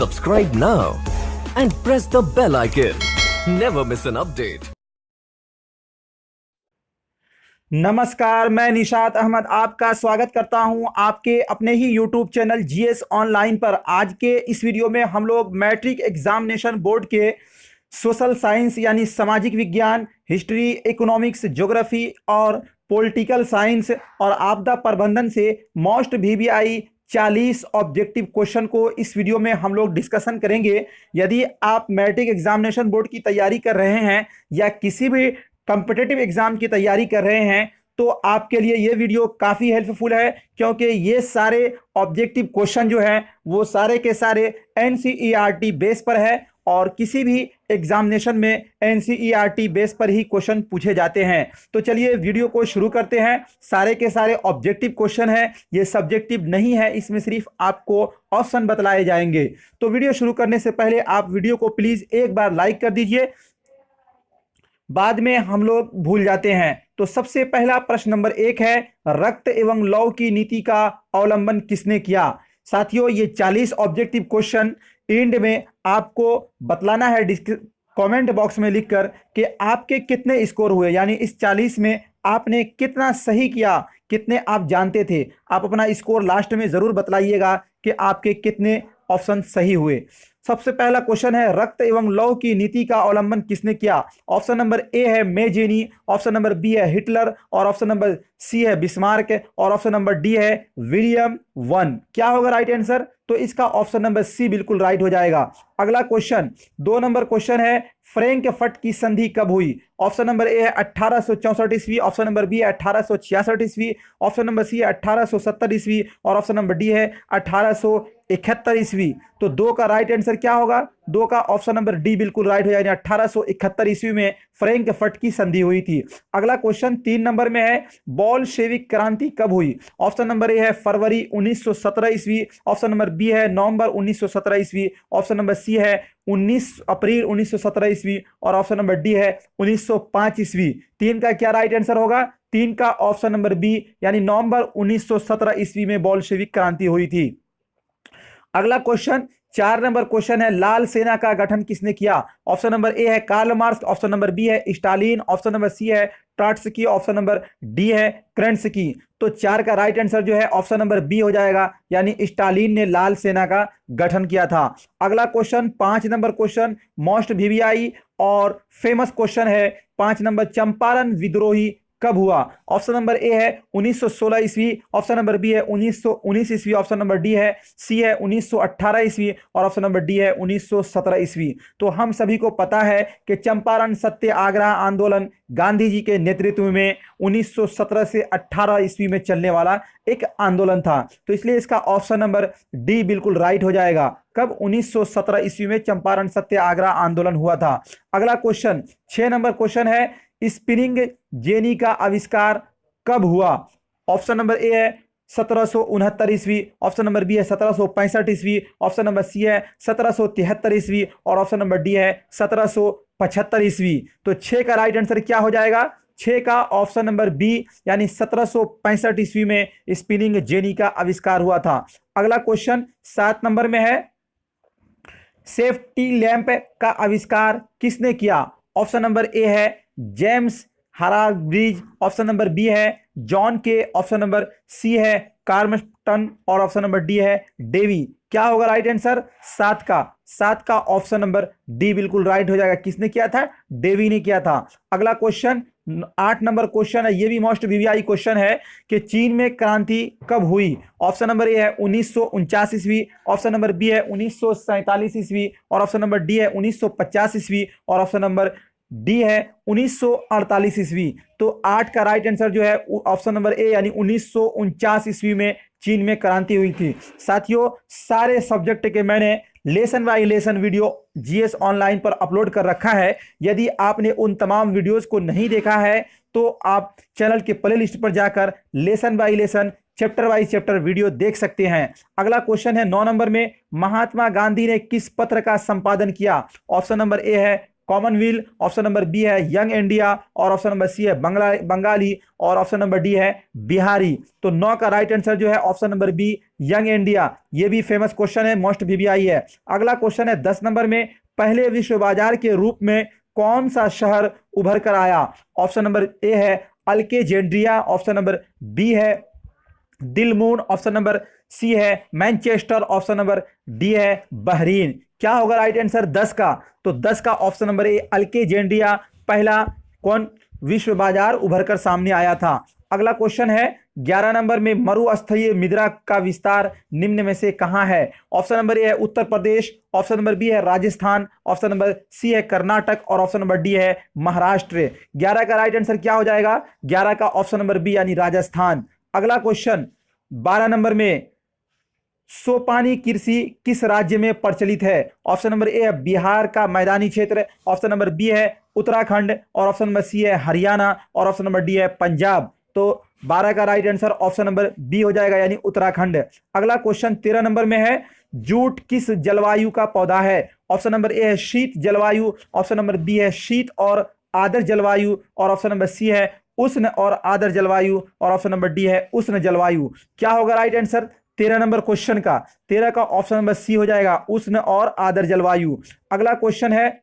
Subscribe now and press the bell icon. Never miss an update. नमस्कार, मैं निशात अहमद आपका स्वागत करता हूं आपके अपने ही यूट्यूब चैनल जीएस ऑनलाइन पर। आज के इस वीडियो में हम लोग मैट्रिक एग्जामिनेशन बोर्ड के सोशल साइंस यानी सामाजिक विज्ञान, हिस्ट्री, इकोनॉमिक्स, ज्योग्राफी और पॉलिटिकल साइंस और आपदा प्रबंधन से मोस्ट वीवीआई 40 ऑब्जेक्टिव क्वेश्चन को इस वीडियो में हम लोग डिस्कशन करेंगे। यदि आप मैट्रिक एग्जामिनेशन बोर्ड की तैयारी कर रहे हैं या किसी भी कॉम्पिटिटिव एग्जाम की तैयारी कर रहे हैं तो आपके लिए ये वीडियो काफ़ी हेल्पफुल है, क्योंकि ये सारे ऑब्जेक्टिव क्वेश्चन जो हैं वो सारे के सारे एनसीईआरटी बेस पर है और किसी भी एग्जामिनेशन में एनसीईआरटी बेस पर ही क्वेश्चन पूछे जाते हैं। तो चलिए वीडियो को शुरू करते हैं। सारे के सारे ऑब्जेक्टिव क्वेश्चन है, ये सब्जेक्टिव नहीं है, इसमें सिर्फ आपको ऑप्शन बतलाए जाएंगे। तो वीडियो शुरू करने से पहले आप वीडियो को प्लीज़ एक बार लाइक कर दीजिए, बाद में हम लोग भूल जाते हैं। तो सबसे पहला प्रश्न नंबर 1 है, रक्त एवं लौह की नीति का अवलंबन किसने किया। साथियों, ये 40 ऑब्जेक्टिव क्वेश्चन एंड में आपको बतलाना है कमेंट बॉक्स में लिखकर कि आपके कितने स्कोर हुए, यानी इस 40 में आपने कितना सही किया, कितने आप जानते थे। आप अपना स्कोर लास्ट में जरूर बतलाइएगा कि आपके कितने ऑप्शन सही हुए। सबसे पहला क्वेश्चन है, रक्त एवं लौह की नीति का अवलंबन किसने किया। ऑप्शन नंबर ए है मेजेनी, ऑप्शन नंबर बी है हिटलर और ऑप्शन नंबर सी है बिस्मार्क और ऑप्शन नंबर डी है विलियम वन। क्या होगा राइट आंसर? तो इसका ऑप्शन नंबर सी बिल्कुल राइट हो जाएगा। अगला क्वेश्चन 2 नंबर क्वेश्चन है, फ्रैंकफर्ट की संधि कब हुई। ऑप्शन नंबर ए है 1864 ईस्वी, ऑप्शन नंबर बी है 1866 ईस्वी, ऑप्शन नंबर सी है 1870 ईस्वी और ऑप्शन नंबर डी है 1871 ईस्वी। तो 2 का राइट आंसर क्या होगा? 2 का ऑप्शन नंबर डी बिल्कुल राइट हो जाएगा। 1871 ईस्वी में फ्रैंकफर्ट की संधि हुई थी। अगला क्वेश्चन 3 नंबर में है, बोल्शेविक क्रांति कब हुई। ऑप्शन नंबर ए है फरवरी 1917 ईस्वी, ऑप्शन नंबर बी है नवंबर 1917 ईस्वी, ऑप्शन नंबर सी है 19 अप्रैल 1917 ईस्वी और ऑप्शन नंबर डी है 1905 ईस्वी। 3 का क्या राइट आंसर होगा? 3 का ऑप्शन नंबर बी यानी नवंबर 1917 ईस्वी में बोल्शेविक क्रांति हुई थी। अगला क्वेश्चन 4 नंबर क्वेश्चन है, लाल सेना का गठन किसने किया। ऑप्शन नंबर ए है Karl Marx, option number B है स्टालिन, ऑप्शन नंबर सी है ट्रॉट्स्की, ऑप्शन नंबर डी है केरेंस्की। तो 4 का राइट आंसर जो है ऑप्शन नंबर बी हो जाएगा, यानी स्टालिन ने लाल सेना का गठन किया था। अगला question 5 number question most VVI और फेमस क्वेश्चन है, 5 नंबर, चंपारण विद्रोही कब हुआ। ऑप्शन नंबर ए है 1916 ईस्वी, ऑप्शन नंबर बी है 1919 ईस्वी, ऑप्शन नंबर डी है सी है 1918 ईस्वी और ऑप्शन नंबर डी है 1917 ईस्वी। तो हम सभी को पता है कि चंपारण सत्याग्रह आंदोलन गांधी जी के नेतृत्व में 1917 से 18 ईस्वी में चलने वाला एक आंदोलन था। तो इसलिए इसका ऑप्शन नंबर डी बिल्कुल राइट हो जाएगा। कब? 1917 ईस्वी में चंपारण सत्याग्रह आंदोलन हुआ था। अगला क्वेश्चन 6 नंबर क्वेश्चन है, स्पिनिंग जेनी का आविष्कार कब हुआ। ऑप्शन नंबर ए है 1769 ईस्वी, ऑप्शन नंबर बी है 1765 ईस्वी, ऑप्शन नंबर सी है 1773 ईस्वी और ऑप्शन नंबर डी है 1775 ईस्वी। तो 6 का राइट आंसर क्या हो जाएगा? 6 का ऑप्शन नंबर बी यानी 1765 ईस्वी में स्पिनिंग जेनी का आविष्कार हुआ था। अगला क्वेश्चन 7 नंबर में है, सेफ्टी लैंप का आविष्कार किसने किया। ऑप्शन नंबर ए है जेम्स हाराब्रिज, ऑप्शन नंबर बी है जॉन के, ऑप्शन नंबर सी है कार्मस्टन और ऑप्शन नंबर डी है डेवी। क्या होगा राइट आंसर? 7 का ऑप्शन नंबर डी बिल्कुल राइट हो जाएगा। किसने किया था? डेवी ने किया था। अगला क्वेश्चन 8 नंबर क्वेश्चन है, ये भी मोस्ट वीवीआई क्वेश्चन है कि चीन में क्रांति कब हुई। ऑप्शन नंबर ए है 1949 ईस्वी, ऑप्शन नंबर बी है 1947 ईस्वी और ऑप्शन नंबर डी है 1950 ईस्वी और ऑप्शन नंबर डी है 1948 ईस्वी। तो 8 का राइट आंसर जो है ऑप्शन नंबर ए यानी 1949 ईस्वी में चीन में क्रांति हुई थी। साथियों, सारे सब्जेक्ट के मैंने lesson bye lesson video GS online पर अपलोड कर रखा है। यदि आपने उन तमाम वीडियोस को नहीं देखा है तो आप चैनल के प्लेलिस्ट पर जाकर lesson bye lesson chapter wise chapter video देख सकते हैं। अगला क्वेश्चन है 9 नंबर में, महात्मा गांधी ने किस पत्र का संपादन किया। ऑप्शन नंबर ए है कॉमनवेल्थ, ऑप्शन नंबर बी है यंग इंडिया और ऑप्शन नंबर सी है बंगाली और ऑप्शन नंबर डी है बिहारी। तो 9 का राइट आंसर जो है option number be young India. ये भी फेमस क्वेश्चन है, मोस्ट वीवीआई है। अगला क्वेश्चन है 10 नंबर में, पहले विश्व बाजार के रूप में कौन सा शहर उभर कर आया? ऑप्शन नंबर ए है अल्केजेंड्रिया, ऑप्शन नंबर बी है दिलमून, ऑप्शन नंबर सी है मैनचेस्टर, ऑप्शन नंबर डी है बहरीन। क्या होगा राइट आंसर 10 का? तो 10 का ऑप्शन नंबर ए अल्केजेंड्रिया पहला कौन विश्व बाजार उभर कर सामने आया था। अगला क्वेश्चन है 11 नंबर में, मरुस्थलीय मृदा का विस्तार निम्न में से कहां है? ऑप्शन नंबर ए है Uttar Pradesh, option number B है राजस्थान, ऑप्शन नंबर सी है कर्नाटक और ऑप्शन नंबर डी है महाराष्ट्र। 11 का राइट आंसर क्या हो जाएगा? 11 का ऑप्शन नंबर बी यानी राजस्थान। अगला क्वेश्चन 12 नंबर में, सोपानी कृषि किस राज्य में प्रचलित है? ऑप्शन नंबर ए है बिहार का मैदानी क्षेत्र, ऑप्शन नंबर बी है उत्तराखंड और ऑप्शन नंबर सी है हरियाणा और ऑप्शन नंबर डी है पंजाब। तो 12 का right answer option number B हो जाएगा यानी उत्तराखंड। अगला क्वेश्चन 13 नंबर में है, जूट किस जलवायु का पौधा है? ऑप्शन नंबर ए है शीत जलवायु, ऑप्शन नंबर बी है शीत और आर्द्र जलवायु और ऑप्शन नंबर सी है उष्ण और आर्द्र जलवायु और ऑप्शन नंबर डी है उष्ण जलवायु। क्या होगा राइट आंसर 13 नंबर क्वेश्चन का? 13 का ऑप्शन नंबर सी हो जाएगा उष्ण और आर्द्र जलवायु। अगला क्वेश्चन है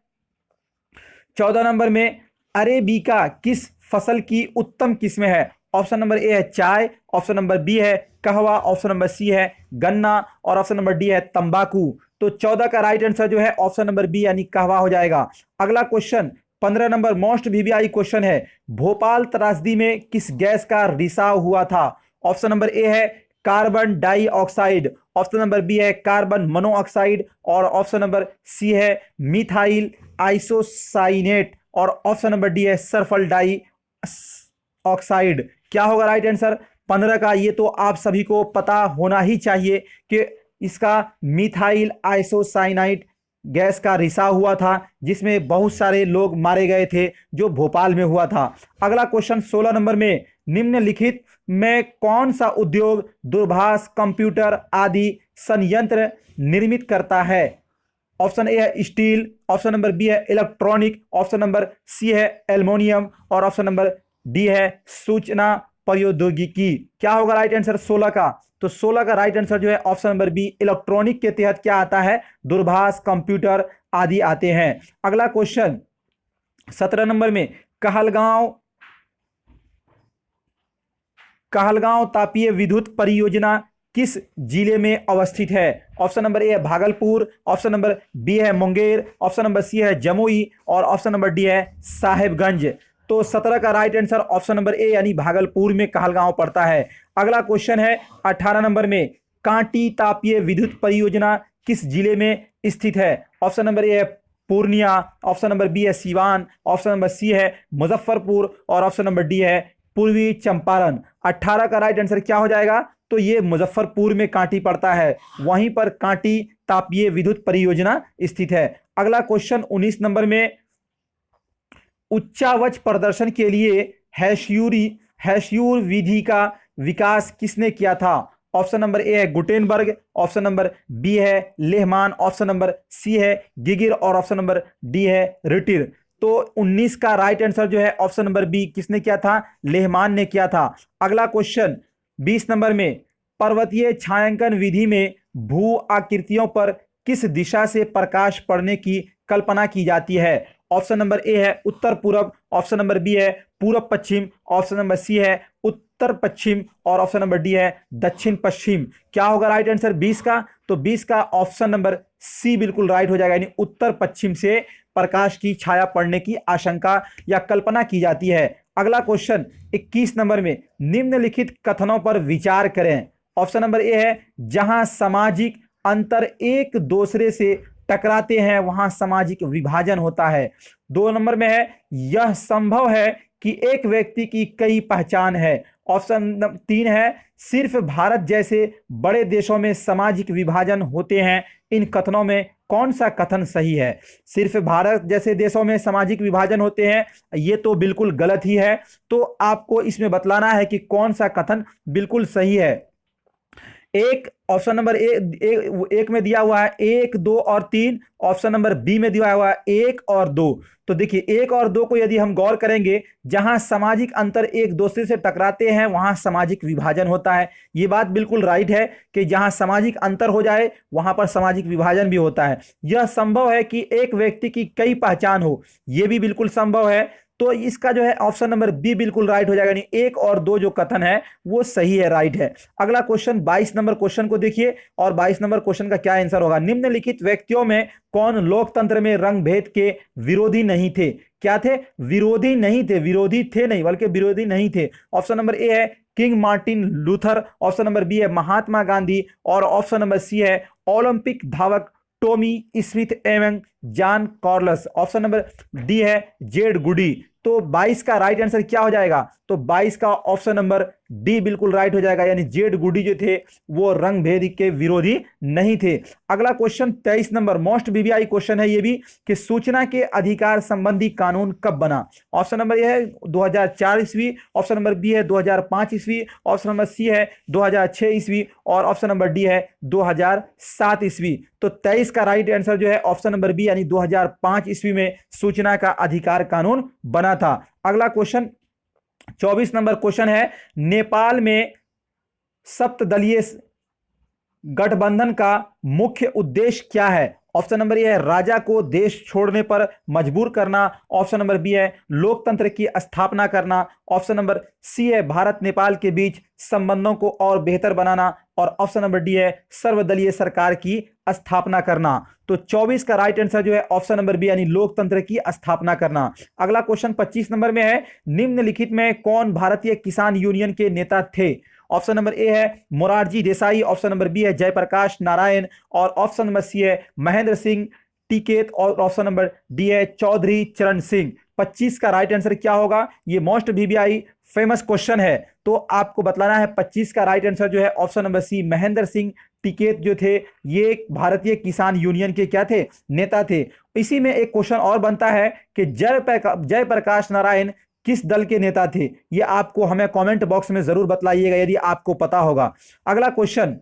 14 नंबर में, अरेबिका किस फसल की उत्तम किस्म है? ऑप्शन नंबर ए है चाय, ऑप्शन नंबर बी है कहवा, ऑप्शन नंबर सी है गन्ना और ऑप्शन नंबर डी है तंबाकू। तो 14 का राइट आंसर जो है ऑप्शन नंबर बी यानी कहवा हो जाएगा। अगला question 15 number most VVI question है, भोपाल त्रासदी में किस गैस का रिसाव हुआ था? ऑप्शन नंबर ए है carbon dioxide, option number B है कार्बन मोनोऑक्साइड और ऑप्शन नंबर सी है मिथाइल आइसोसाइनेट और ऑप्शन नंबर डी है सल्फर डाई ऑक्साइड। क्या होगा राइट आंसर 15 का? ये तो आप सभी को पता होना ही चाहिए कि इसका मिथाइल आइसोसाइनाइड गैस का रिसाव हुआ था, जिसमें बहुत सारे लोग मारे गए थे, जो भोपाल में हुआ था। अगला क्वेश्चन 16 नंबर में, निम्नलिखित में कौन सा उद्योग दूरभाष कंप्यूटर आदि संयंत्र निर्मित करता है? ऑप्शन ए है स्टील, ऑप्शन नंबर बी है इलेक्ट्रॉनिक, ऑप्शन नंबर सी है एल्युमिनियम और ऑप्शन नंबर डी है सूचना प्रौद्योगिकी। क्या होगा राइट आंसर 16 का? तो 16 का राइट आंसर जो है ऑप्शन नंबर बी इलेक्ट्रॉनिक के तहत क्या आता है? दूरभाष कंप्यूटर आदि आते हैं। अगला क्वेश्चन 17 नंबर में, कहलगांव तापीय विद्युत परियोजना किस जिले में अवस्थित है? ऑप्शन नंबर ए है भागलपुर, ऑप्शन नंबर बी है मुंगेर, ऑप्शन नंबर सी है जमुई और ऑप्शन नंबर डी है साहेबगंज। तो 17 का राइट आंसर ऑप्शन नंबर ए यानी भागलपुर में कहलगांव पड़ता है। अगला क्वेश्चन है 18 नंबर में, कांटी तापीय विद्युत परियोजना किस जिले में स्थित है? ऑप्शन नंबर ए है पूर्णिया, ऑप्शन नंबर बी है सीवान, ऑप्शन नंबर सी है मुजफ्फरपुर और ऑप्शन नंबर डी है पूर्वी चंपारण। 18 का राइट आंसर क्या हो जाएगा? तो ये मुजफ्फरपुर में कांटी पड़ता है, वहीं पर कांटी तापीय विद्युत परियोजना स्थित है। अगला क्वेश्चन 19 नंबर में, उच्चावच प्रदर्शन के लिए हैश्यूर विधि का विकास किसने किया था? ऑप्शन नंबर ए है गुटेनबर्ग, ऑप्शन नंबर बी है लेहमान, ऑप्शन नंबर सी है गिगिर और ऑप्शन नंबर डी है रिटिर। तो 19 का राइट आंसर जो है ऑप्शन नंबर बी किसने किया था? लेहमान ने किया था। अगला क्वेश्चन 20 नंबर में, पर्वतीय छायांकन विधि में भू आकृतियों पर किस दिशा से प्रकाश पड़ने की कल्पना की जाती है? ऑप्शन नंबर ए है उत्तर पूर्व, ऑप्शन नंबर बी है पूर्व पश्चिम, ऑप्शन नंबर सी है उत्तर पश्चिम और ऑप्शन नंबर डी है दक्षिण पश्चिम। क्या होगा राइट आंसर 20 का? तो 20 का ऑप्शन नंबर सी बिल्कुल राइट हो जाएगा, यानी उत्तर पश्चिम से प्रकाश की छाया पड़ने की आशंका या कल्पना की जाती है। अगला क्वेश्चन 21 नंबर में, निम्नलिखित कथनों पर विचार करें। ऑप्शन नंबर ए है, जहां सामाजिक अंतर एक दूसरे से टकराते हैं वहां सामाजिक विभाजन होता है। 2 नंबर में है, यह संभव है कि एक व्यक्ति की कई पहचान है। ऑप्शन 3 है, सिर्फ भारत जैसे बड़े देशों में सामाजिक विभाजन होते हैं। इन कथनों में कौन सा कथन सही है? सिर्फ भारत जैसे देशों में सामाजिक विभाजन होते हैं, ये तो बिल्कुल गलत ही है। तो आपको इसमें बतलाना है कि कौन सा कथन बिल्कुल सही है। एक ऑप्शन नंबर एक में दिया हुआ है 1, 2 और 3, ऑप्शन नंबर बी में दिया हुआ है 1 और 2। तो देखिए 1 और 2 को यदि हम गौर करेंगे, जहां सामाजिक अंतर एक दूसरे से टकराते हैं वहां सामाजिक विभाजन होता है। ये बात बिल्कुल राइट है कि जहां सामाजिक अंतर हो जाए वहां पर सामाजिक विभाजन भी होता है। यह संभव है कि एक व्यक्ति की कई पहचान हो, यह भी बिल्कुल संभव है। तो इसका जो है ऑप्शन नंबर बी बिल्कुल राइट हो जाएगा, यानी 1 और 2 जो कथन है वो सही है, राइट है। अगला क्वेश्चन 22 नंबर क्वेश्चन को देखिए, और 22 नंबर क्वेश्चन का क्या आंसर होगा। निम्नलिखित व्यक्तियों में कौन लोकतंत्र में रंग भेद के विरोधी नहीं थे? क्या थे? विरोधी नहीं थे, विरोधी थे नहीं बल्कि विरोधी नहीं थे। ऑप्शन नंबर ए है King Martin Luther, option number B है महात्मा गांधी, और ऑप्शन नंबर सी है ओलंपिक धावक टॉमी स्मिथ एवं John Carlos, option number D है जेड गुडी। तो 22 का राइट आंसर क्या हो जाएगा? तो 22 का ऑप्शन नंबर डी बिल्कुल राइट हो जाएगा, यानी जेड गुडी जो थे वो रंग भेद के विरोधी नहीं थे। अगला question 23 number most VVI question है ये भी, कि सूचना के अधिकार संबंधी कानून कब बना? ऑप्शन नंबर ए है 2004 ईस्वी, ऑप्शन नंबर बी है 2005 ईस्वी, ऑप्शन नंबर सी है 2006 ईस्वी, और ऑप्शन नंबर डी है 2007 ईस्वी। तो 23 का राइट आंसर जो है ऑप्शन नंबर बी, यानी 2005 ईस्वी में सूचना का अधिकार कानून बना था। अगला क्वेश्चन 24 नंबर क्वेश्चन है, नेपाल में सप्तदलीय गठबंधन का मुख्य उद्देश्य क्या है? ऑप्शन नंबर ए है राजा को देश छोड़ने पर मजबूर करना, ऑप्शन नंबर बी है लोकतंत्र की स्थापना करना, ऑप्शन नंबर सी है भारत नेपाल के बीच संबंधों को और बेहतर बनाना, और ऑप्शन नंबर डी है सर्वदलीय सरकार की स्थापना करना। तो 24 का राइट आंसर जो है ऑप्शन नंबर बी, यानी लोकतंत्र की स्थापना करना। अगला क्वेश्चन 25 नंबर में है, निम्नलिखित में कौन भारतीय किसान यूनियन के नेता थे? ऑप्शन नंबर ए है Morarji Desai, option number B है जयप्रकाश नारायण, और ऑप्शन नंबर सी है महेंद्र सिंह टिकैत, और ऑप्शन नंबर डी है चौधरी चरण सिंह। 25 का राइट आंसर क्या होगा? ये मोस्ट वीवीआई फेमस क्वेश्चन है, तो आपको बतलाना है 25 का राइट आंसर जो है option number C Mahendra Singh Tikait जो थे ये भारतीय किसान यूनियन के क्या थे? नेता थे। इसी में एक क्वेश्चन और बनता है कि जयप्रकाश नारायण किस दल के नेता थे? ये आपको हमें कमेंट बॉक्स में जरूर बतलाइएगा यदि आपको पता होगा। अगला क्वेश्चन,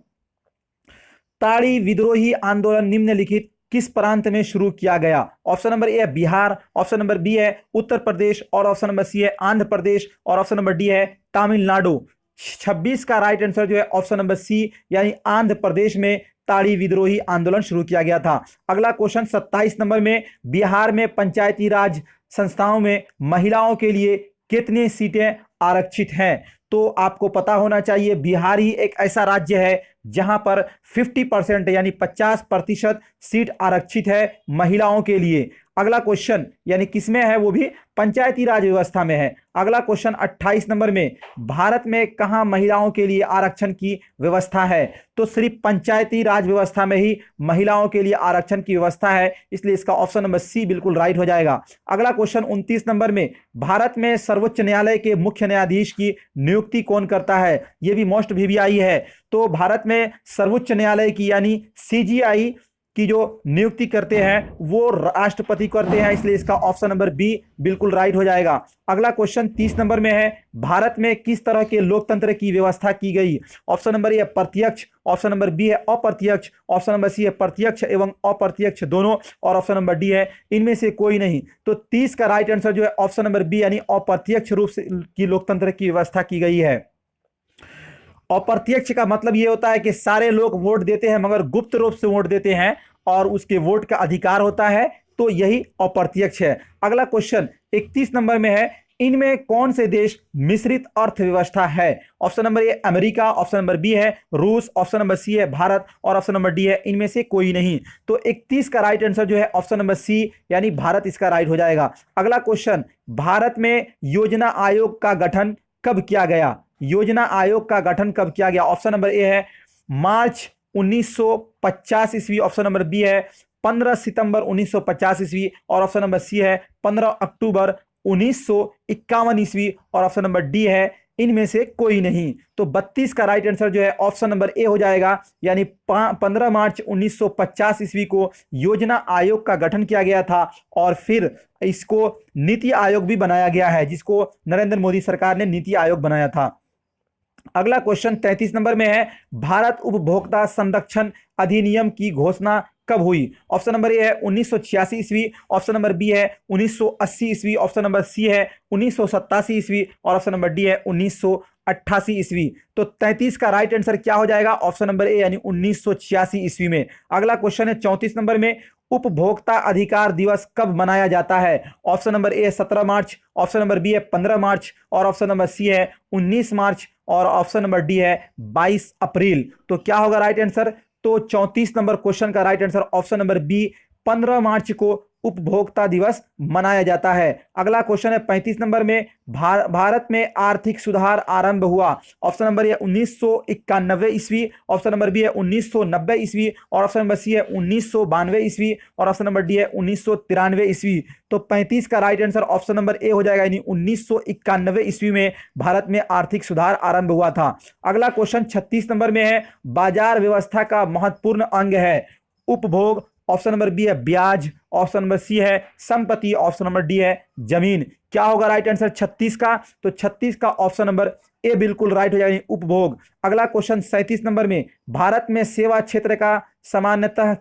ताड़ी विद्रोही आंदोलन निम्नलिखित किस प्रांत में शुरू किया गया? ऑप्शन नंबर ए है बिहार, ऑप्शन नंबर बी है उत्तर प्रदेश, और ऑप्शन नंबर सी है आंध्र प्रदेश, और ऑप्शन नंबर डी है तमिलनाडु। 26 का राइट आंसर जो है ऑप्शन नंबर सी, यानी आंध्र प्रदेश में ताड़ी विद्रोही आंदोलन शुरू किया गया था। अगला क्वेश्चन 27 नंबर में, बिहार में पंचायती राज संस्थाओं में महिलाओं के लिए कितनी सीटें आरक्षित हैं? तो आपको पता होना चाहिए बिहार ही एक ऐसा राज्य है जहां पर 50% यानी 50% सीट आरक्षित है महिलाओं के लिए। अगला क्वेश्चन यानी किसमें है? वो भी पंचायती राज व्यवस्था में है। अगला क्वेश्चन 28 नंबर में, भारत में कहां महिलाओं के लिए आरक्षण की व्यवस्था है? तो सिर्फ पंचायती राज व्यवस्था में ही महिलाओं के लिए आरक्षण की व्यवस्था है, इसलिए इसका ऑप्शन नंबर सी बिल्कुल राइट हो जाएगा। अगला क्वेश्चन 29 नंबर में, भारत में सर्वोच्च न्यायालय के मुख्य न्यायाधीश की नियुक्ति कौन करता है? यह भी मोस्ट वीवीआई है। तो भारत में सर्वोच्च न्यायालय की यानी सीजीआई की जो नियुक्ति करते हैं वो राष्ट्रपति करते हैं, इसलिए इसका ऑप्शन नंबर बी बिल्कुल राइट हो जाएगा। अगला क्वेश्चन 30 नंबर में है, भारत में किस तरह के लोकतंत्र की व्यवस्था की गई? ऑप्शन नंबर ए प्रत्यक्ष, ऑप्शन नंबर बी है अप्रत्यक्ष, ऑप्शन नंबर सी है प्रत्यक्ष एवं अप्रत्यक्ष दोनों, और ऑप्शन नंबर डी है इनमें से कोई नहीं। तो 30 का राइट आंसर जो है ऑप्शन नंबर बी, यानी अप्रत्यक्ष रूप से की लोकतंत्र की व्यवस्था की गई है। अप्रत्यक्ष का मतलब यह होता है कि सारे लोग वोट देते हैं मगर गुप्त रूप से वोट देते हैं और उसके वोट का अधिकार होता है, तो यही अप्रत्यक्ष है। अगला क्वेश्चन 31 नंबर में है, इनमें कौन से देश मिश्रित अर्थव्यवस्था है? Option number A America, option number B है रूस, ऑप्शन नंबर सी है भारत, और ऑप्शन नंबर डी है इनमें से कोई नहीं। तो 31 का राइट आंसर जो है ऑप्शन नंबर सी, यानी भारत इसका राइट हो जाएगा। अगला क्वेश्चन, भारत में योजना आयोग का गठन कब किया गया? योजना आयोग का गठन कब किया गया? ऑप्शन नंबर ए है मार्च 1950 ईस्वी, ऑप्शन नंबर बी है 15 सितंबर 1950 ईस्वी, और ऑप्शन नंबर सी है 15 अक्टूबर 1951 ईस्वी, और ऑप्शन नंबर डी है इनमें से कोई नहीं। तो 32 का राइट आंसर जो है ऑप्शन नंबर ए हो जाएगा, यानी 15 मार्च 1950 ईस्वी को योजना आयोग का गठन किया गया था, और फिर इसको नीति आयोग भी बनाया गया है, जिसको नरेंद्र मोदी सरकार ने नीति आयोग बनाया था। अगला क्वेश्चन 33 नंबर में है, भारत उपभोक्ता संरक्षण अधिनियम की घोषणा कब हुई? ऑप्शन नंबर ए है 1986 ईस्वी, ऑप्शन नंबर बी है 1980 ईस्वी, ऑप्शन नंबर सी है 1987 ईस्वी और ऑप्शन नंबर डी है 1988 ईस्वी। तो 33 का राइट आंसर क्या हो जाएगा? ऑप्शन नंबर ए यानी 1986 ईस्वी में। अगला क्वेश्चन है 34 नंबर में, उपभोक्ता अधिकार दिवस कब मनाया जाता है? ऑप्शन नंबर ए 17 मार्च, ऑप्शन नंबर बी है 15 मार्च और ऑप्शन नंबर सी है 19 मार्च और ऑप्शन नंबर डी है 22 अप्रैल। तो क्या होगा राइट आंसर? तो 34 नंबर क्वेश्चन का right answer option number B 15 मार्च को उपभोक्ता दिवस मनाया जाता है। अगला क्वेश्चन है 35 नंबर में, भारत में आर्थिक सुधार आरंभ हुआ? ऑप्शन नंबर ए 1991 ईस्वी, ऑप्शन नंबर बी है 1990 ईस्वी और ऑप्शन नंबर सी है 1992 ईस्वी और ऑप्शन नंबर डी है 1993 ईस्वी। तो 35 का राइट आंसर ऑप्शन नंबर ए हो जाएगा, यानी 1991 ईस्वी में भारत में आर्थिक सुधार आरंभ हुआ था। अगला क्वेश्चन 36 नंबर में है, बाजार व्यवस्था का महत्वपूर्ण अंग है उपभोग? ऑप्शन नंबर बी है ब्याज, ऑप्शन नंबर सी है संपत्ति, ऑप्शन नंबर डी है जमीन। क्या होगा राइट आंसर 36 का? तो 36 का ऑप्शन नंबर ए बिल्कुल राइट हो जाएगा, उपभोग। अगला क्वेश्चन 37 नंबर में, भारत में सेवा क्षेत्र का सामान्यतः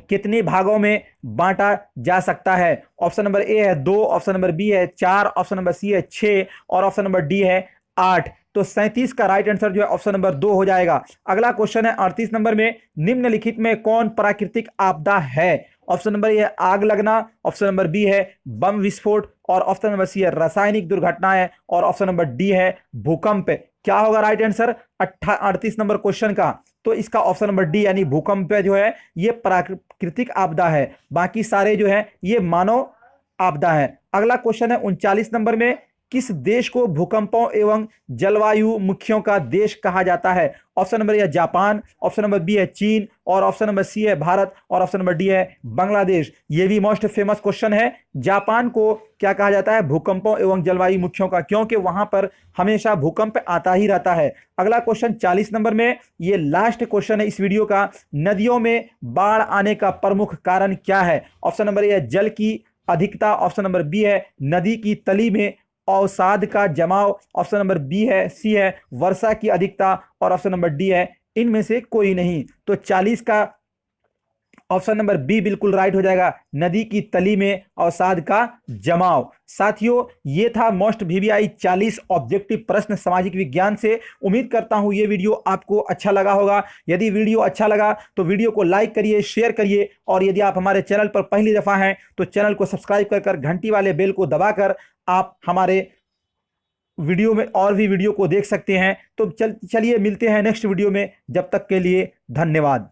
कितने भागों में बांटा जा सकता है? ऑप्शन नंबर ए है 2, ऑप्शन नंबर बी है 4, ऑप्शन नंबर सी है 6 और ऑप्शन नंबर डी है 8। तो 37 का राइट आंसर जो है ऑप्शन नंबर 2 हो जाएगा। अगला क्वेश्चन है 38 नंबर में, निम्नलिखित में कौन प्राकृतिक आपदा है? ऑप्शन नंबर ए है आग लगना, ऑप्शन नंबर बी है बम विस्फोट और ऑप्शन नंबर सी है रासायनिक दुर्घटनाएं और ऑप्शन नंबर डी है भूकंप। क्या होगा राइट आंसर 38 नंबर क्वेश्चन का? तो इसका ऑप्शन नंबर डी यानी भूकंप जो है ये प्राकृतिक आपदा है, बाकी सारे जो है ये मानव आपदा है। अगला क्वेश्चन है 39 नंबर में, किस देश को भूकंपों एवं जलवायु मुखियों का देश कहा जाता है? ऑप्शन नंबर ए है जापान, ऑप्शन नंबर बी है चीन और ऑप्शन नंबर सी है भारत और ऑप्शन नंबर डी है बांग्लादेश। ये भी मोस्ट फेमस क्वेश्चन है। जापान को क्या कहा जाता है? भूकंपों एवं जलवायु मुखियों का, क्योंकि वहां पर हमेशा भूकंप आता ही रहता है। अगला क्वेश्चन 40 नंबर में, ये लास्ट क्वेश्चन है इस वीडियो का, नदियों में बाढ़ आने का प्रमुख कारण क्या है? ऑप्शन नंबर ए है जल की अधिकता, ऑप्शन नंबर बी है नदी की तली में अवसाद का जमाव, ऑप्शन नंबर बी है सी है वर्षा की अधिकता और ऑप्शन नंबर डी है इनमें से कोई नहीं। तो 40 का ऑप्शन नंबर बी बिल्कुल राइट हो जाएगा, नदी की तली में अवसाद का जमाव। साथियों, ये था मोस्ट वीवीआई 40 ऑब्जेक्टिव प्रश्न सामाजिक विज्ञान से। उम्मीद करता हूं ये वीडियो आपको अच्छा लगा होगा। यदि वीडियो अच्छा लगा तो वीडियो को लाइक करिए, शेयर करिए और यदि आप हमारे चैनल पर पहली दफा हैं तो चैनल को सब्सक्राइब कर घंटी वाले बेल को दबाकर आप हमारे वीडियो में और भी वीडियो को देख सकते हैं। तो चलिए मिलते हैं नेक्स्ट वीडियो में, जब तक के लिए धन्यवाद।